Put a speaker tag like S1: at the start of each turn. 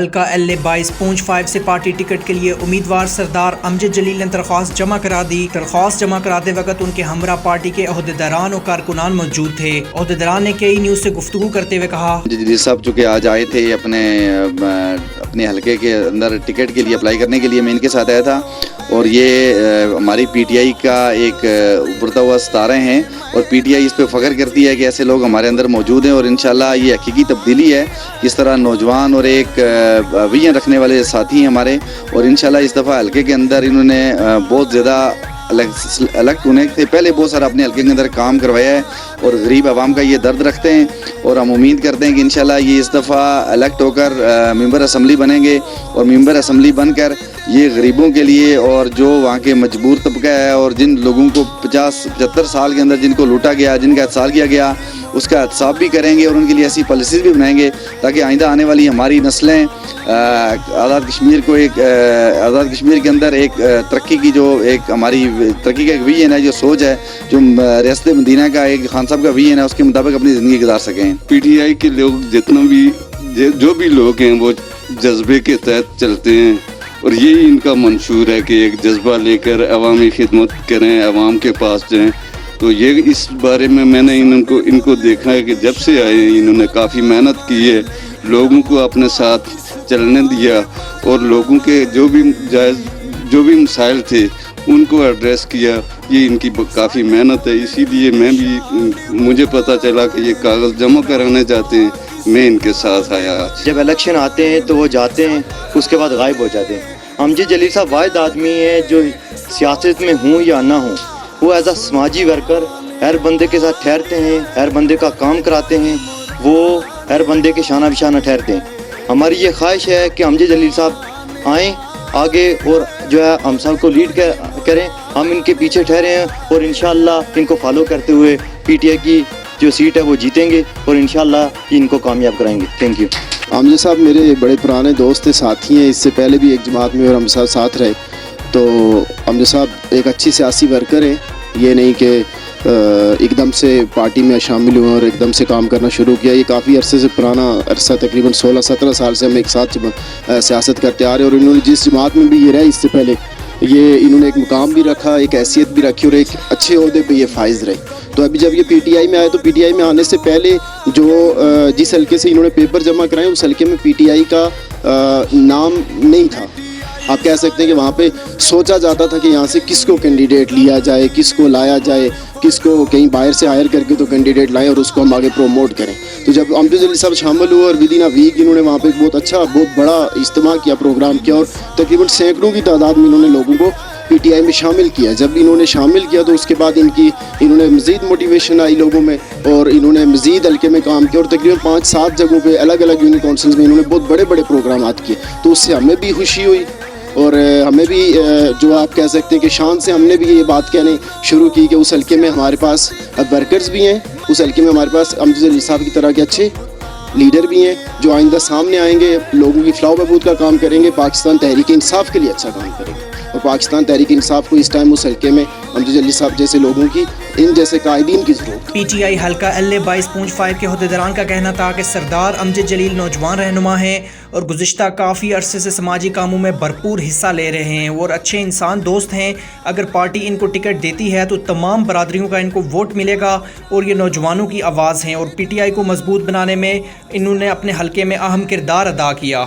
S1: حلقہ LA-22 پونچھ 5 سے party ticket کے لیے امیدوار سردار امجد جلیل نے درخواست جمع کرا دی۔ درخواست جمع کراتے وقت ان کے ہمراہ پارٹی کے عہدیداران اور کارکنان موجود تھے۔ عہدیداران نے کئی نیوز سے گفتگو کرتے ہوئے کہا،
S2: جلیل صاحب چونکہ آج آئے تھے اپنے حلقے کے اندر ٹکٹ کے لیے اپلائی کرنے کے لیے، میں ان کے ساتھ آیا تھا، اور یہ ہماری PTI کا ایک ابھرتا ہوا ستارہ ہیں، اور PTI اس پہ فخر کرتی ہے کہ ایسے لوگ ہمارے اندر موجود ہیں، اور انشاءاللہ یہ حقیقی تبدیلی ہے جس طرح نوجوان اور ایک ویژن رکھنے والے ساتھی ہیں ہمارے، اور انشاءاللہ اس دفعہ حلقے کے اندر انہوں نے بہت زیادہ الیکٹ ہونے سے پہلے بہت سارا اپنے حلقے کے اندر کام کروایا ہے، اور غریب عوام کا یہ درد رکھتے ہیں، اور ہم امید کرتے ہیں کہ انشاءاللہ یہ اس دفعہ الیکٹ ہو کر ممبر اسمبلی بنیں گے، اور ممبر اسمبلی بن کر یہ غریبوں کے لیے اور جو وہاں کے مجبور طبقہ ہے اور جن لوگوں کو 50-75 سال کے اندر جن کو لوٹا گیا، جن کا احتساب کیا گیا، اس کا احتساب بھی کریں گے، اور ان کے لیے ایسی پالیسیز بھی بنائیں گے تاکہ آئندہ آنے والی ہماری نسلیں آزاد کشمیر کے اندر ایک ترقی کی جو ایک ہماری ترقی کا ایک ویژن ہے، جو سوچ ہے، جو ریاست مدینہ کا ایک خان صاحب کا ویژن ہے، اس کے مطابق اپنی زندگی گزار سکیں۔
S3: PTI کے لوگ جتنا بھی جو بھی لوگ ہیں وہ جذبے کے تحت چلتے ہیں، اور یہی ان کا منشور ہے کہ ایک جذبہ لے کر عوامی خدمت کریں، عوام کے پاس جائیں۔ تو یہ اس بارے میں نے ان کو دیکھا ہے کہ جب سے آئے ہیں انہوں نے کافی محنت کی ہے، لوگوں کو اپنے ساتھ چلنے دیا، اور لوگوں کے جو بھی مسائل تھے ان کو ایڈریس کیا۔ یہ ان کی کافی محنت ہے، اسی لیے مجھے پتہ چلا کہ یہ کاغذ جمع کرانے چاہتے ہیں، میں ان کے ساتھ آیا آج۔
S4: جب الیکشن آتے ہیں تو وہ جاتے ہیں، اس کے بعد غائب ہو جاتے ہیں۔ امجد جلیل صاحب واحد آدمی ہے جو سیاست میں ہوں یا نہ ہوں، وہ ایز اے سماجی ورکر ہر بندے کے ساتھ ٹھہرتے ہیں، ہر بندے کا کام کراتے ہیں، وہ ہر بندے کے شانہ بشانہ ٹھہرتے ہیں۔ ہماری یہ خواہش ہے کہ امجد جلیل صاحب آئیں آگے اور جو ہے ہم سب کو لیڈ کریں، ہم ان کے پیچھے ٹھہرے ہیں، اور انشاءاللہ ان کو فالو کرتے ہوئے PTI کی جو سیٹ ہے وہ جیتیں گے، اور انشاءاللہ ان کو کامیاب کرائیں گے۔ Thank you.
S5: امجد صاحب میرے بڑے پرانے دوست تھے، ساتھی ہیں، اس سے پہلے بھی ایک جماعت میں اور ہم ساتھ رہے۔ تو امجد صاحب ایک اچھی سیاسی ورکر ہیں، یہ نہیں کہ ایک دم سے پارٹی میں شامل ہوئے اور ایک دم سے کام کرنا شروع کیا۔ یہ کافی عرصے سے پرانا عرصہ، تقریباً 16-17 سال سے ہم ایک ساتھ سیاست کرتے آ رہے ہیں، اور انہوں نے جس جماعت میں بھی یہ رہے اس سے پہلے، یہ انہوں نے ایک مقام بھی رکھا، ایک حیثیت بھی رکھی، اور ایک اچھے عہدے پہ یہ فائز رہے۔ تو ابھی جب یہ PTI میں آئے تو PTI میں آنے سے پہلے جو جس حلقے سے انہوں نے پیپر جمع کرائے اس حلقے میں PTI کا نام نہیں تھا۔ آپ کہہ سکتے ہیں کہ وہاں پہ سوچا جاتا تھا کہ یہاں سے کس کو کینڈیڈیٹ لیا جائے، کس کو لایا جائے، کس کو کہیں باہر سے ہائر کر کے تو کینڈیڈیٹ لائیں اور اس کو ہم آگے پروموٹ کریں۔ تو جب امجد جلیل صاحب شامل ہوئے اور ودین اے ویک انہوں نے وہاں پہ ایک بہت بڑا اجتماع کیا، پروگرام کیا، اور تقریباً سینکڑوں کی تعداد میں انہوں نے لوگوں کو PTI میں شامل کیا۔ جب انہوں نے شامل کیا تو اس کے بعد انہوں نے مزید موٹیویشن آئی لوگوں میں، اور انہوں نے مزید حلقے میں کام کیا، اور تقریباً 5-7 جگہوں پہ الگ الگ یونین کونسلز میں انہوں نے بہت بڑے بڑے پروگرامات کیے۔ تو اس سے ہمیں بھی خوشی ہوئی، اور ہمیں بھی جو آپ کہہ سکتے ہیں کہ شان سے ہم نے بھی یہ بات کہنے شروع کی کہ اس حلقے میں ہمارے پاس اب ورکرز بھی ہیں، اس حلقے میں ہمارے پاس امجد جلیل صاحب کی طرح کے اچھے لیڈر بھی ہیں جو آئندہ سامنے آئیں گے، لوگوں کی فلاح و بہبود کا کام کریں گے، پاکستان تحریک انصاف کے لیے اچھا کام کریں گے۔ اور پاکستان تحریک انصاف کو اس ٹائم اس حلقے میں امجد جلیل صاحب جیسے لوگوں کی، ان جیسے قائدین کی ضرورت۔
S1: PTI حلقہ LA-22 پونچھ 5 کے عہدیداران کا کہنا تھا کہ سردار امجد جلیل نوجوان رہنما ہیں اور گزشتہ کافی عرصے سے سماجی کاموں میں بھرپور حصہ لے رہے ہیں، اور اچھے انسان دوست ہیں۔ اگر پارٹی ان کو ٹکٹ دیتی ہے تو تمام برادریوں کا ان کو ووٹ ملے گا، اور یہ نوجوانوں کی آواز ہیں، اور PTI کو مضبوط بنانے میں انہوں نے اپنے حلقے میں اہم کردار ادا کیا۔